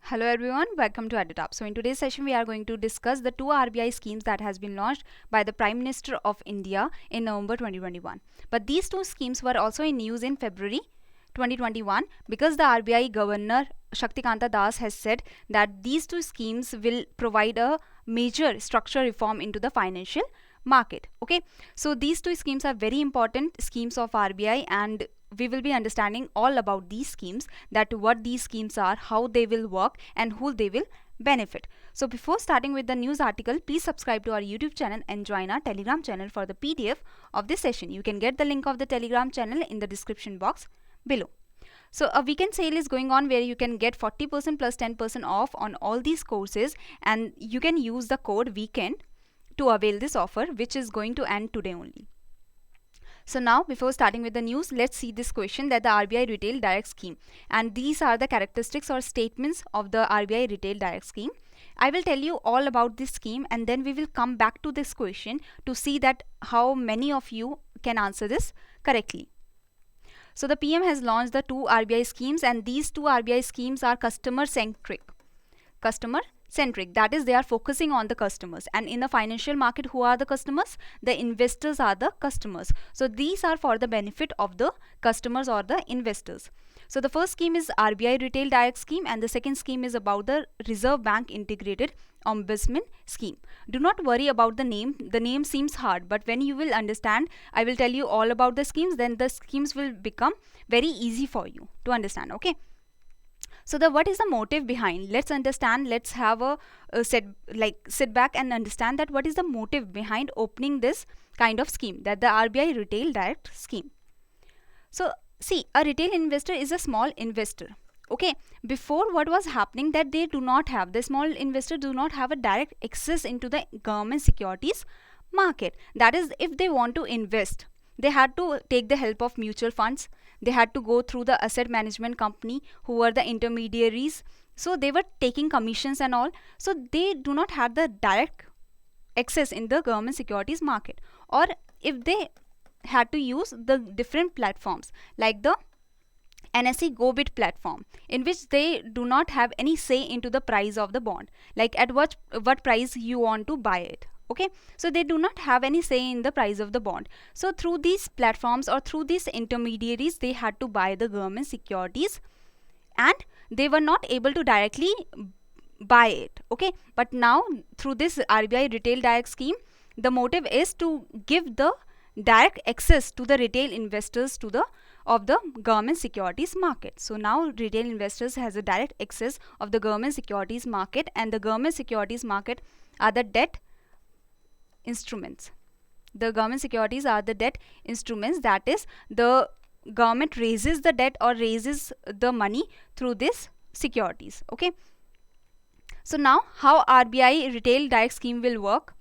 Hello everyone, welcome to EduTop. So in today's session we are going to discuss the two RBI schemes that has been launched by the Prime Minister of India in November 2021. But these two schemes were also in news in February 2021 because the RBI Governor Shaktikanta Das has said that these two schemes will provide a major structural reform into the financial market. Okay, so these two schemes are very important schemes of RBI, and we will be understanding all about these schemes, that what these schemes are, how they will work, and who they will benefit. So before starting with the news article, please subscribe to our YouTube channel and join our Telegram channel for the PDF of this session. You can get the link of the Telegram channel in the description box below. So a weekend sale is going on where you can get 40% plus 10% off on all these courses, and you can use the code weekend to avail this offer, which is going to end today only. So now, before starting with the news, let's see this question, that the RBI Retail Direct Scheme, and these are the characteristics or statements of the RBI Retail Direct Scheme. I will tell you all about this scheme, and then we will come back to this question to see that how many of you can answer this correctly. So the PM has launched the two RBI schemes, and these two RBI schemes are customer centric. That is, they are focusing on the customers, and in the financial market, who are the customers? The investors are the customers. So these are for the benefit of the customers or the investors. So the first scheme is RBI Retail Direct Scheme, and the second scheme is about the Reserve Bank Integrated Ombudsman Scheme. Do not worry about the name. The name seems hard, but when you will understand, I will tell you all about the schemes, then the schemes will become very easy for you to understand. Okay. So what is the motive behind? Let's understand. Let's have a sit back and understand that what is the motive behind opening this kind of scheme, that the RBI Retail Direct Scheme. So see, a retail investor is a small investor. Okay, before what was happening, that they do not have, the small investor do not have a direct access into the government securities market. That is, if they want to invest, they had to take the help of mutual funds. They had to go through the asset management company who were the intermediaries. So they were taking commissions and all. So they do not have the direct access in the government securities market. Or if they had to use the different platforms like the NSE GoBid platform, in which they do not have any say into the price of the bond, like at what price you want to buy it. Okay, so they do not have any say in the price of the bond. So through these platforms or through these intermediaries, they had to buy the government securities, and they were not able to directly buy it. Okay, but now through this RBI Retail Direct Scheme, the motive is to give the direct access to the retail investors of the government securities market. So now retail investors has a direct access of the government securities market, and the government securities market are the debt instruments. The government securities are the debt instruments, that is, the government raises the debt or raises the money through this securities. Okay, so now how RBI Retail Direct Scheme will work.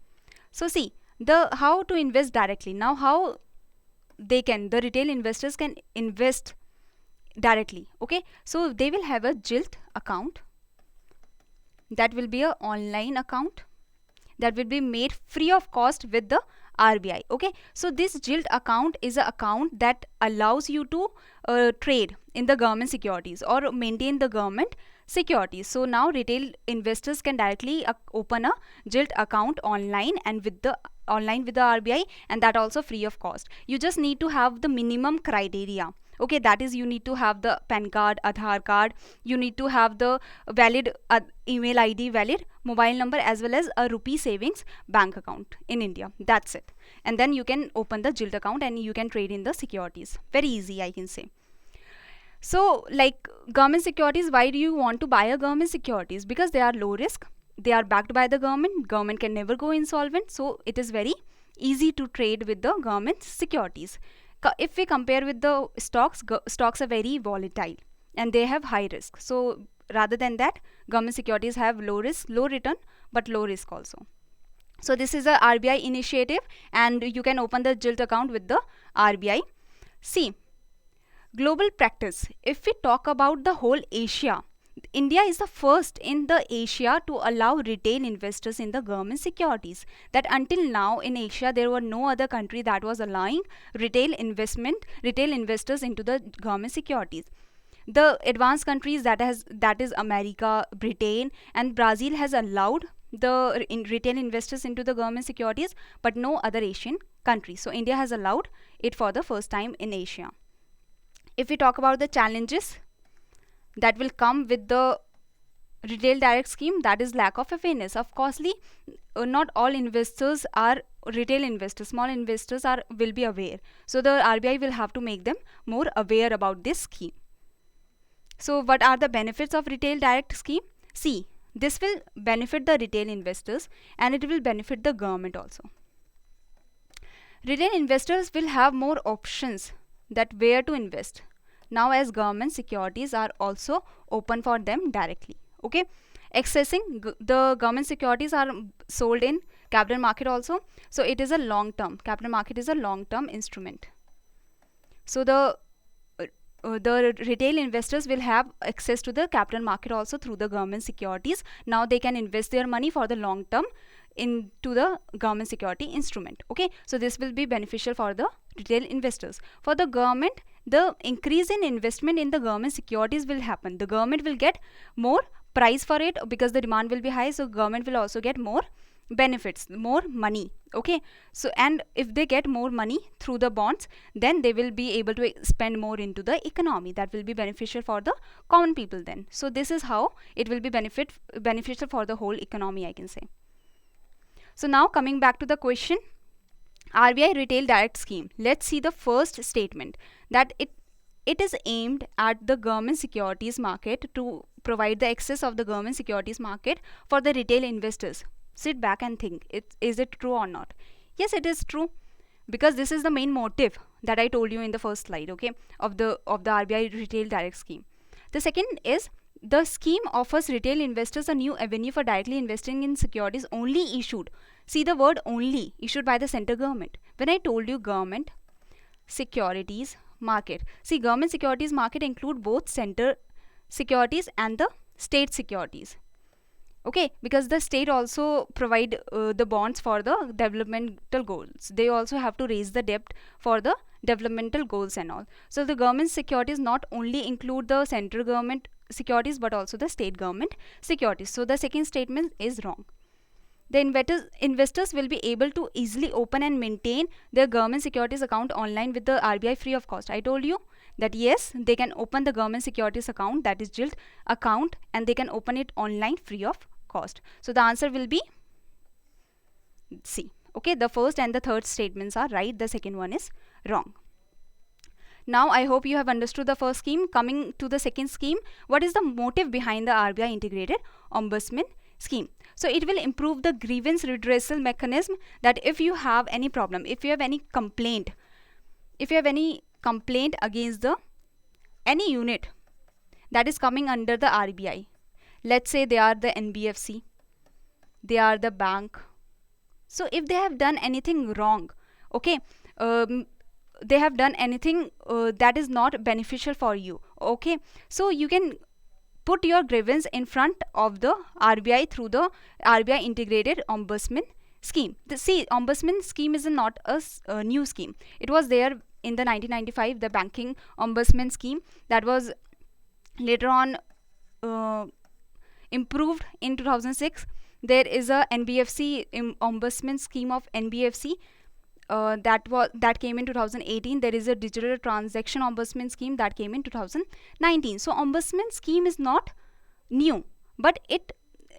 So see, the how to invest directly. Now how the retail investors can invest directly. Okay, so they will have a JILT account, that will be an online account, that will be made free of cost with the RBI. Okay, so this JILT account is an account that allows you to trade in the government securities or maintain the government securities. So now retail investors can directly open a JILT account online and with the RBI, and that also free of cost. You just need to have the minimum criteria. Okay, that is, you need to have the PAN card, Aadhaar card, you need to have the valid email ID, valid mobile number, as well as a rupee savings bank account in India. That's it. And then you can open the JILT account and you can trade in the securities. Very easy, I can say. So like government securities, why do you want to buy a government securities? Because they are low risk, they are backed by the government can never go insolvent, so it is very easy to trade with the government securities. If we compare with the stocks, stocks are very volatile and they have high risk. So rather than that, government securities have low risk, low return, but low risk also. So this is a RBI initiative, and you can open the JILT account with the RBI. See, global practice. If we talk about the whole Asia, India is the first in the Asia to allow retail investors in the government securities. That until now in Asia there were no other country that was allowing retail investors into the government securities. The advanced countries, that is America, Britain, and Brazil, has allowed the retail investors into the government securities, but no other Asian country. So India has allowed it for the first time in Asia. If we talk about the challenges that will come with the retail direct scheme, that is lack of awareness. Of course, not all investors are retail investors. Small investors will be aware. So the RBI will have to make them more aware about this scheme. So what are the benefits of retail direct scheme? See, this will benefit the retail investors and it will benefit the government also. Retail investors will have more options that where to invest now, as government securities are also open for them directly. Okay, accessing the government securities are sold in capital market also. So it is a long term, capital market is a long term instrument. So the retail investors will have access to the capital market also through the government securities. Now they can invest their money for the long term into the government security instrument. Okay, so this will be beneficial for the retail investors. For the government, the increase in investment in the government securities will happen. The government will get more price for it because the demand will be high, so government will also get more benefits, more money. Okay, so and if they get more money through the bonds, then they will be able to spend more into the economy. That will be beneficial for the common people then. So this is how it will be beneficial for the whole economy, I can say. So now coming back to the question, RBI retail direct scheme. Let's see the first statement, that it is aimed at the government securities market to provide the access of the government securities market for the retail investors. Sit back and think, is it true or not? Yes, it is true, because this is the main motive that I told you in the first slide, okay, of the RBI retail direct scheme. The second is, the scheme offers retail investors a new avenue for directly investing in securities only issued. See the word only, issued by the central government. When I told you government securities market, see, government securities market include both center securities and the state securities. Okay, because the state also provide the bonds for the developmental goals. They also have to raise the debt for the developmental goals and all. So the government securities not only include the central government securities but also the state government securities. So the second statement is wrong. The investors will be able to easily open and maintain their government securities account online with the RBI free of cost. I told you that yes, they can open the government securities account, that is JILT account, and they can open it online free of cost. So the answer will be C. Okay, the first and the third statements are right, the second one is wrong. Now I hope you have understood the first scheme. Coming to the second scheme, what is the motive behind the RBI integrated ombudsman scheme? So it will improve the grievance redressal mechanism, that if you have any problem, if you have any complaint, against any unit that is coming under the RBI, let's say they are the NBFC, they are the bank. So if they have done anything wrong, okay, they have done anything that is not beneficial for you, okay, so you can put your grievance in front of the RBI through the RBI integrated ombudsman scheme. See, ombudsman scheme is not a new scheme. It was there in the 1995, the banking ombudsman scheme, that was later on improved in 2006. There is a NBFC ombudsman scheme of NBFC that came in 2018. There is a digital transaction ombudsman scheme that came in 2019. So ombudsman scheme is not new, but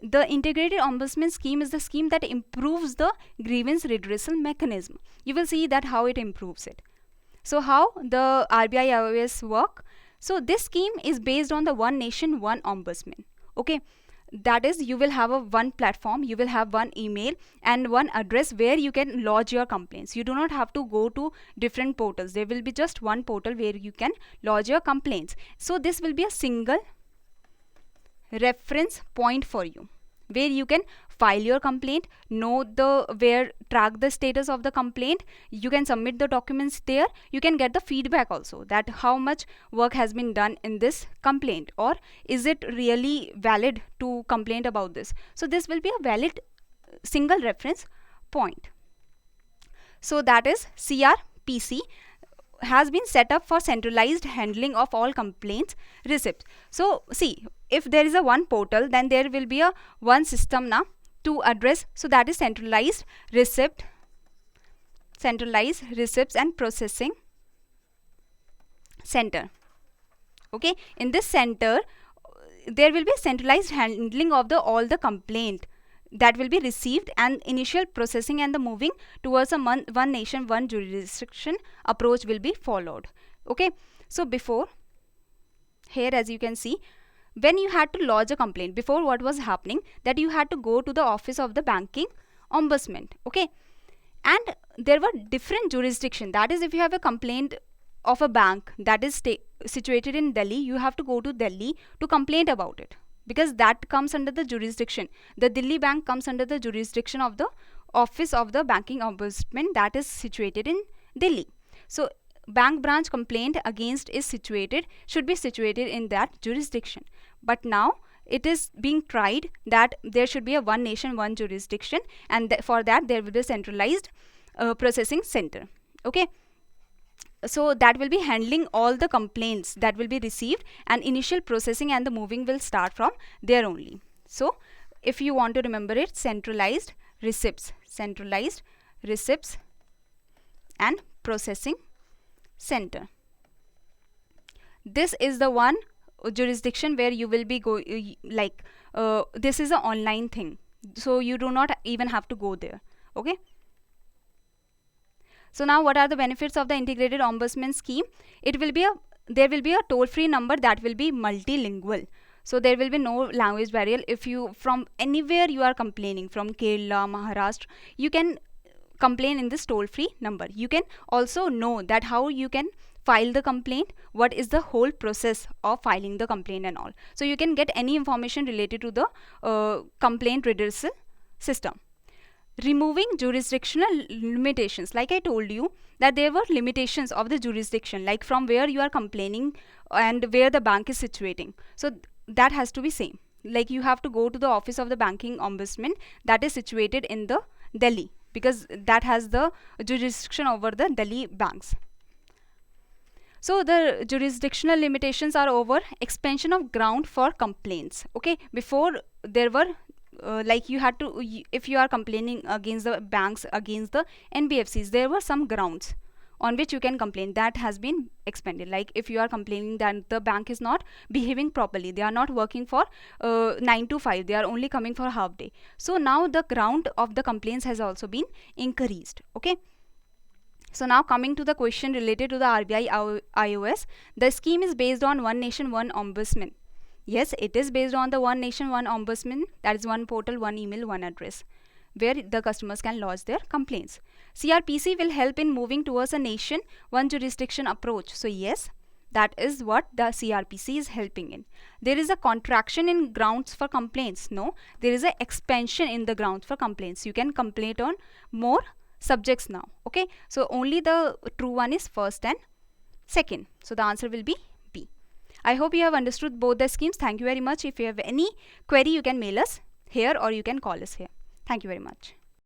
the integrated ombudsman scheme is the scheme that improves the grievance redressal mechanism. You will see that how it improves it. So how the RBI IOS work? So this scheme is based on the one nation, one ombudsman. Okay, that is, you will have one platform, you will have one email and one address where you can lodge your complaints. You do not have to go to different portals. There will be just one portal where you can lodge your complaints. So this will be a single reference point for you, where you can file your complaint, track the status of the complaint. You can submit the documents there. You can get the feedback also, that how much work has been done in this complaint, or is it really valid to complain about this. So this will be a valid single reference point. So that is CRPC. has been set up for centralized handling of all complaints receipts. So see, if there is a one portal, then there will be a one system now to address. So that is centralized receipts and processing center. Okay, in this center there will be centralized handling of all the complaint that will be received, and initial processing and the moving towards a one nation one jurisdiction approach will be followed. Okay, so before here, as you can see, when you had to lodge a complaint, before what was happening, that you had to go to the office of the banking ombudsman. Okay, and there were different jurisdiction. That is, if you have a complaint of a bank that is situated in Delhi, you have to go to Delhi to complain about it, because that comes under the jurisdiction. The Delhi bank comes under the jurisdiction of the office of the banking ombudsman that is situated in Delhi. So bank branch complaint against should be situated in that jurisdiction. But now it is being tried that there should be a one nation one jurisdiction, and for that there will be a centralized processing center. Okay, so that will be handling all the complaints that will be received, and initial processing and the moving will start from there only. So if you want to remember it, centralized receipts and processing center. This is the one jurisdiction where you will be this is an online thing, so you do not even have to go there. Okay, so now what are the benefits of the integrated ombudsman scheme? There will be a toll-free number that will be multilingual. So there will be no language barrier. If you from anywhere you are complaining, from Kerala, Maharashtra, you can complain in this toll-free number. You can also know that how you can file the complaint, what is the whole process of filing the complaint and all. So you can get any information related to the complaint redressal system. Removing jurisdictional limitations. Like I told you that there were limitations of the jurisdiction, like from where you are complaining and where the bank is situating. So that has to be same. Like you have to go to the office of the banking ombudsman that is situated in the Delhi, because that has the jurisdiction over the Delhi banks. So the jurisdictional limitations are over. Expansion of ground for complaints. Okay, before there were like you had to, if you are complaining against the banks, against the NBFCs, there were some grounds on which you can complain. That has been expanded. Like if you are complaining that the bank is not behaving properly, they are not working for 9 to 5, they are only coming for half day. So now the ground of the complaints has also been increased. Okay, so now coming to the question related to the RBI iOS, the scheme is based on one nation one ombudsman. Yes, it is based on the one nation one ombudsman, that is one portal, one email, one address, where the customers can lodge their complaints. CRPC will help in moving towards a nation one jurisdiction approach. So yes, that is what the CRPC is helping in. There is a contraction in grounds for complaints. No, there is an expansion in the grounds for complaints. You can complain on more subjects now. Okay, so only the true one is first and second. So the answer will be B. I hope you have understood both the schemes. Thank you very much. If you have any query, you can mail us here or you can call us here. Thank you very much.